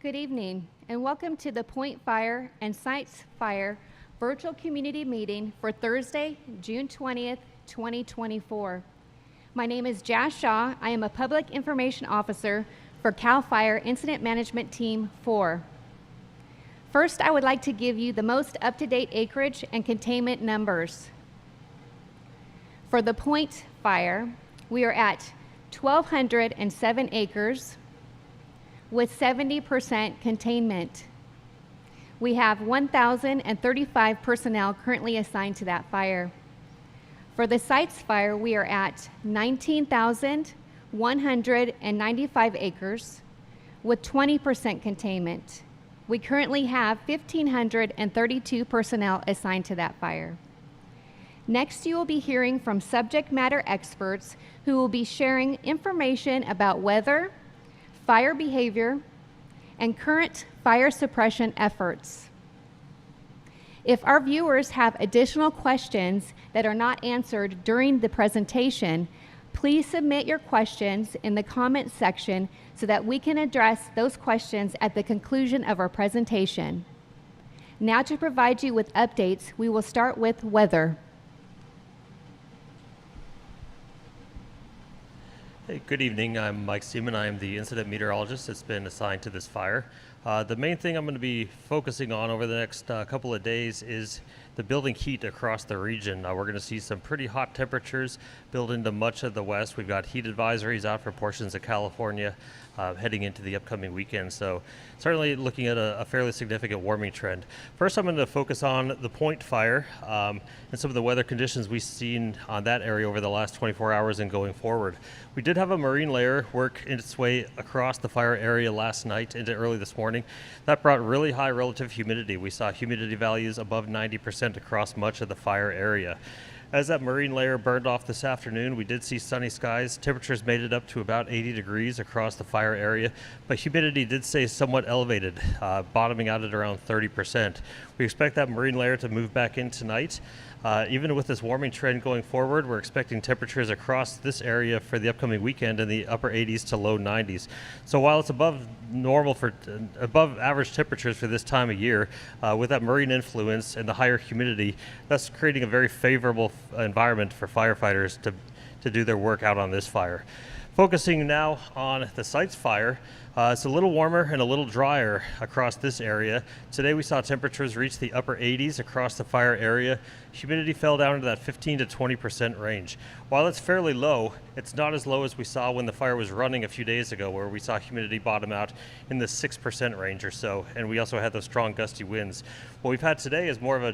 Good evening, and welcome to the Point Fire and Sites Fire virtual community meeting for Thursday, June 20th, 2024. My name is Jazz Shaw. I am a Public Information Officer for CAL FIRE Incident Management Team 4. First, I would like to give you the most up-to-date acreage and containment numbers. For the Point Fire, we are at 1,207 acres with 70% containment. We have 1,035 personnel currently assigned to that fire. For the Sites Fire, we are at 19,195 acres with 20% containment. We currently have 1,532 personnel assigned to that fire. Next, you will be hearing from subject matter experts who will be sharing information about weather, fire behavior, and current fire suppression efforts. If our viewers have additional questions that are not answered during the presentation, please submit your questions in the comments section so that we can address those questions at the conclusion of our presentation. Now, to provide you with updates, we will start with weather. Hey, good evening. I'm Mike Seaman. I am the incident meteorologist that's been assigned to this fire. The main thing I'm going to be focusing on over the next couple of days is the building heat across the region. We're going to see some pretty hot temperatures build into much of the west. We've got heat advisories out for portions of California heading into the upcoming weekend. So certainly looking at a fairly significant warming trend. First, I'm going to focus on the Point Fire and some of the weather conditions we've seen on that area over the last 24 hours and going forward. We did have a marine layer work its way across the fire area last night into early this morning. That brought really high relative humidity. We saw humidity values above 90% across much of the fire area. As that marine layer burned off this afternoon, we did see sunny skies. Temperatures made it up to about 80 degrees across the fire area, but humidity did stay somewhat elevated, bottoming out at around 30%. We expect that marine layer to move back in tonight. Even with this warming trend going forward, we're expecting temperatures across this area for the upcoming weekend in the upper 80s to low 90s. So while it's above average temperatures for this time of year, with that marine influence and the higher humidity, that's creating a very favorable environment for firefighters to do their work out on this fire. Focusing now on the Sites Fire, it's a little warmer and a little drier across this area. Today we saw temperatures reach the upper 80s across the fire area. Humidity fell down to that 15 to 20% range. While it's fairly low, it's not as low as we saw when the fire was running a few days ago, where we saw humidity bottom out in the 6% range or so, and we also had those strong gusty winds. What we've had today is more of a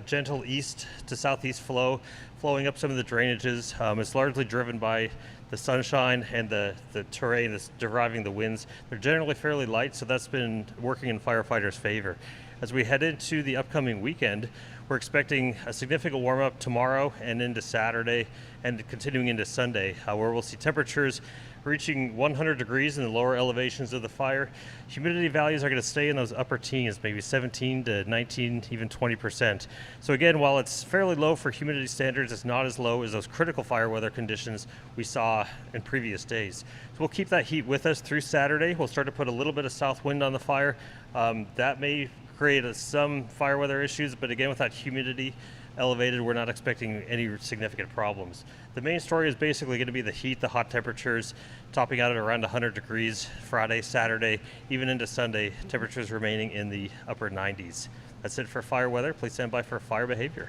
gentle east to southeast flow, flowing up some of the drainages. It's largely driven by the sunshine and the terrain that's deriving the winds. They're generally fairly light, so that's been working in firefighters' favor. As we head into the upcoming weekend, we're expecting a significant warm-up tomorrow and into Saturday and continuing into Sunday, where we'll see temperatures reaching 100 degrees in the lower elevations of the fire. Humidity values are going to stay in those upper teens, maybe 17 to 19, even 20%. So again, while it's fairly low for humidity standards, it's not as low as those critical fire weather conditions we saw in previous days. So we'll keep that heat with us through Saturday. We'll start to put a little bit of south wind on the fire. That may create some fire weather issues, but again, with that humidity elevated, we're not expecting any significant problems. The main story is basically going to be the heat, the hot temperatures, topping out at around 100 degrees Friday, Saturday, even into Sunday, temperatures remaining in the upper 90s. That's it for fire weather. Please stand by for fire behavior.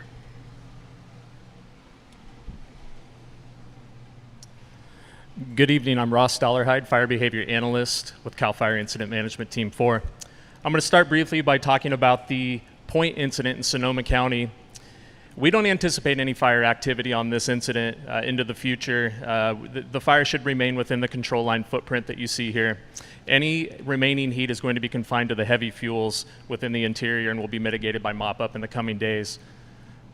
Good evening. I'm Ross Dollarhide, Fire Behavior Analyst with CAL FIRE Incident Management Team 4. I'm going to start briefly by talking about the Point incident in Sonoma County. We don't anticipate any fire activity on this incident into the future. The fire should remain within the control line footprint that you see here. Any remaining heat is going to be confined to the heavy fuels within the interior and will be mitigated by mop-up in the coming days.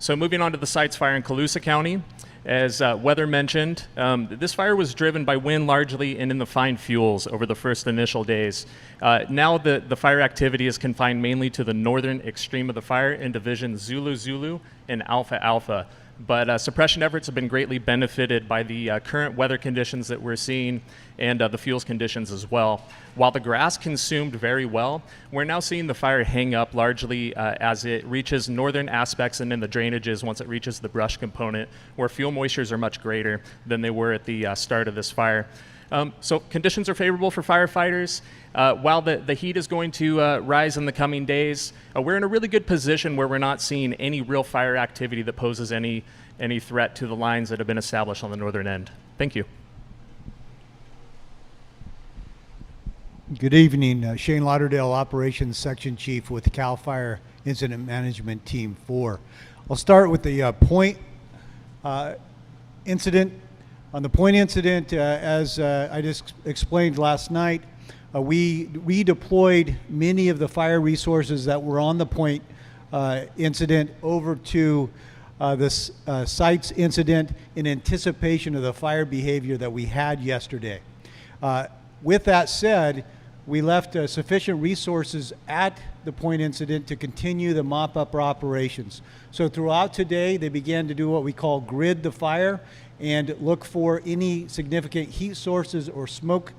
So moving on to the Sites Fire in Colusa County, as weather mentioned, this fire was driven by wind largely and in the fine fuels over the first initial days. Now the fire activity is confined mainly to the northern extreme of the fire in division Zulu Zulu and Alpha Alpha. but suppression efforts have been greatly benefited by the current weather conditions that we're seeing and the fuels conditions as well. While the grass consumed very well, we're now seeing the fire hang up largely as it reaches northern aspects and in the drainages once it reaches the brush component, where fuel moistures are much greater than they were at the start of this fire. So conditions are favorable for firefighters. While the heat is going to rise in the coming days, we're in a really good position where we're not seeing any real fire activity that poses any threat to the lines that have been established on the northern end. Thank you. Good evening. Shane Lauderdale, Operations Section Chief with CAL FIRE Incident Management Team 4. I'll start with the point incident. On the point incident, as I just explained last night, we redeployed many of the fire resources that were on the point incident over to this site's incident in anticipation of the fire behavior that we had yesterday. With that said, we left sufficient resources at the point incident to continue the mop-up operations. So throughout today, they began to do what we call grid the fire and look for any significant heat sources or smoke,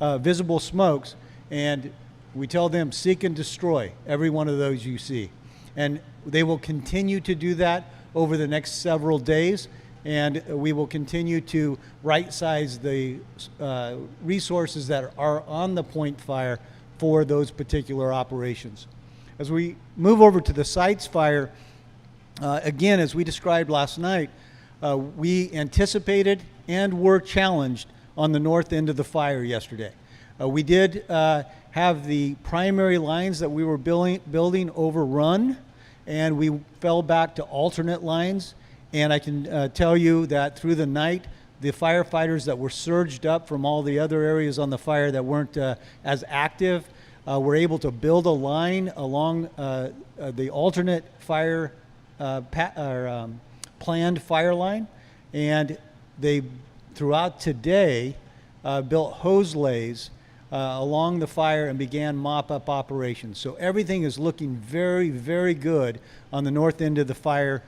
visible smokes, and we tell them seek and destroy every one of those you see. And they will continue to do that over the next several days, and we will continue to right-size the resources that are on the point fire for those particular operations. As we move over to the site's fire, again, as we described last night, we anticipated and were challenged on the north end of the fire yesterday. We did have the primary lines that we were building overrun, and we fell back to alternate lines. And I can tell you that through the night, the firefighters that were surged up from all the other areas on the fire that weren't as active were able to build a line along the alternate fire planned fire line, and they throughout today built hose lays along the fire and began mop-up operations. So everything is looking very, very good on the north end of the fire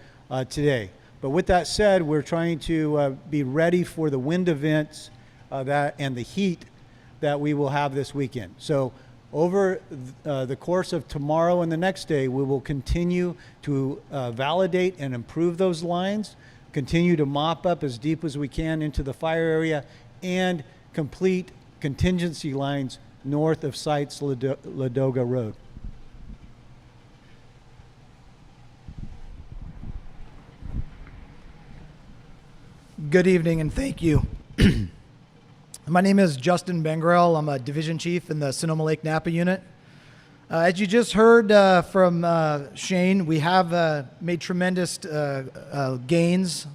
today. But with that said, we're trying to be ready for the wind events and the heat that we will have this weekend. So over the course of tomorrow and the next day, we will continue to validate and improve those lines, continue to mop up as deep as we can into the fire area, and complete contingency lines north of site's Ladoga Road. Good evening and thank you. My name is Justin Bengrell. I'm a division chief in the Sonoma-Lake-Napa unit. As you just heard from Shane, we have made tremendous gains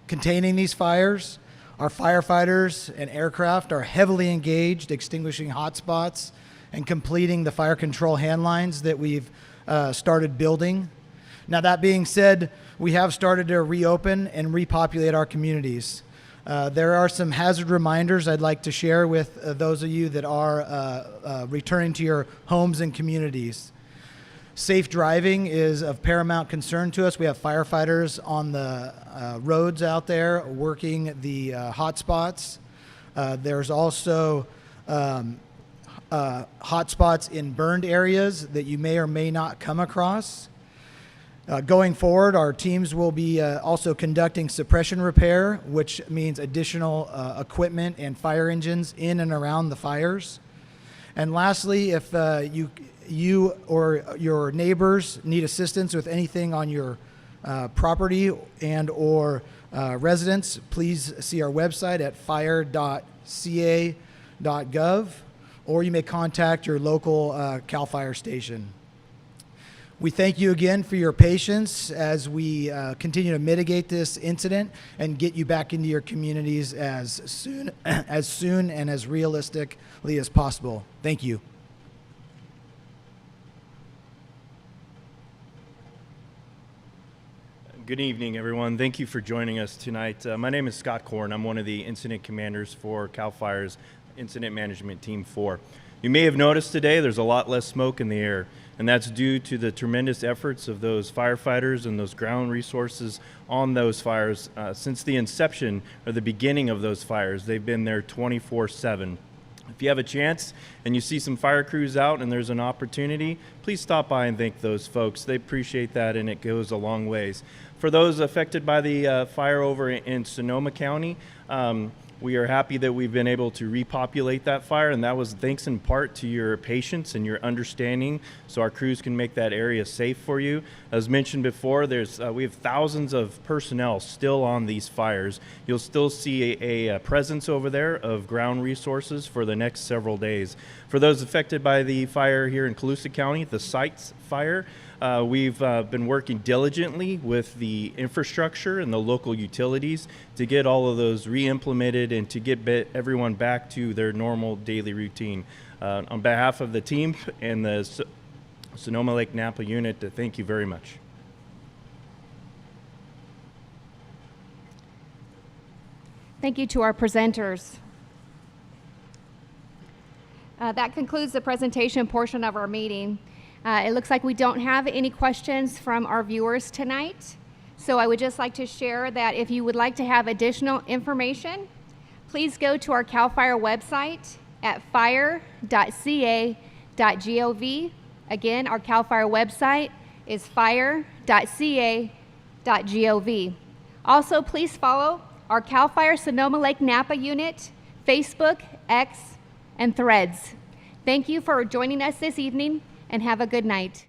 containing these fires. Our firefighters and aircraft are heavily engaged extinguishing hotspots and completing the fire control hand lines that we've started building. Now, that being said, we have started to reopen and repopulate our communities. There are some hazard reminders I'd like to share with those of you that are returning to your homes and communities. Safe driving is of paramount concern to us. We have firefighters on the roads out there working the hotspots. There's also hotspots in burned areas that you may or may not come across. Going forward, our teams will be also conducting suppression repair, which means additional equipment and fire engines in and around the fires. And lastly, if you or your neighbors need assistance with anything on your property and or residence, please see our website at fire.ca.gov, or you may contact your local CAL FIRE station. We thank you again for your patience as we continue to mitigate this incident and get you back into your communities as soon and as realistically as possible. Thank you. Good evening, everyone. Thank you for joining us tonight. My name is Scott Korn. I'm one of the incident commanders for CAL FIRE's Incident Management Team 4. You may have noticed today there's a lot less smoke in the air, and that's due to the tremendous efforts of those firefighters and those ground resources on those fires since the inception or the beginning of those fires. They've been there 24/7. If you have a chance and you see some fire crews out and there's an opportunity, please stop by and thank those folks. They appreciate that, and it goes a long ways. For those affected by the fire over in Sonoma County, we are happy that we've been able to repopulate that fire, and that was thanks in part to your patience and your understanding, so our crews can make that area safe for you. As mentioned before, we have thousands of personnel still on these fires. You'll still see a presence over there of ground resources for the next several days. For those affected by the fire here in Colusa County, the Sites fire, we've been working diligently with the infrastructure and the local utilities to get all of those re-implemented and to get everyone back to their normal daily routine. On behalf of the team and the Sonoma-Lake-Napa unit, thank you very much. Thank you to our presenters. That concludes the presentation portion of our meeting. It looks like we don't have any questions from our viewers tonight. So I would just like to share that if you would like to have additional information, please go to our CAL FIRE website at fire.ca.gov. Again, our CAL FIRE website is fire.ca.gov. Also, please follow our CAL FIRE Sonoma-Lake-Napa unit, Facebook, X, and Threads. Thank you for joining us this evening, and have a good night.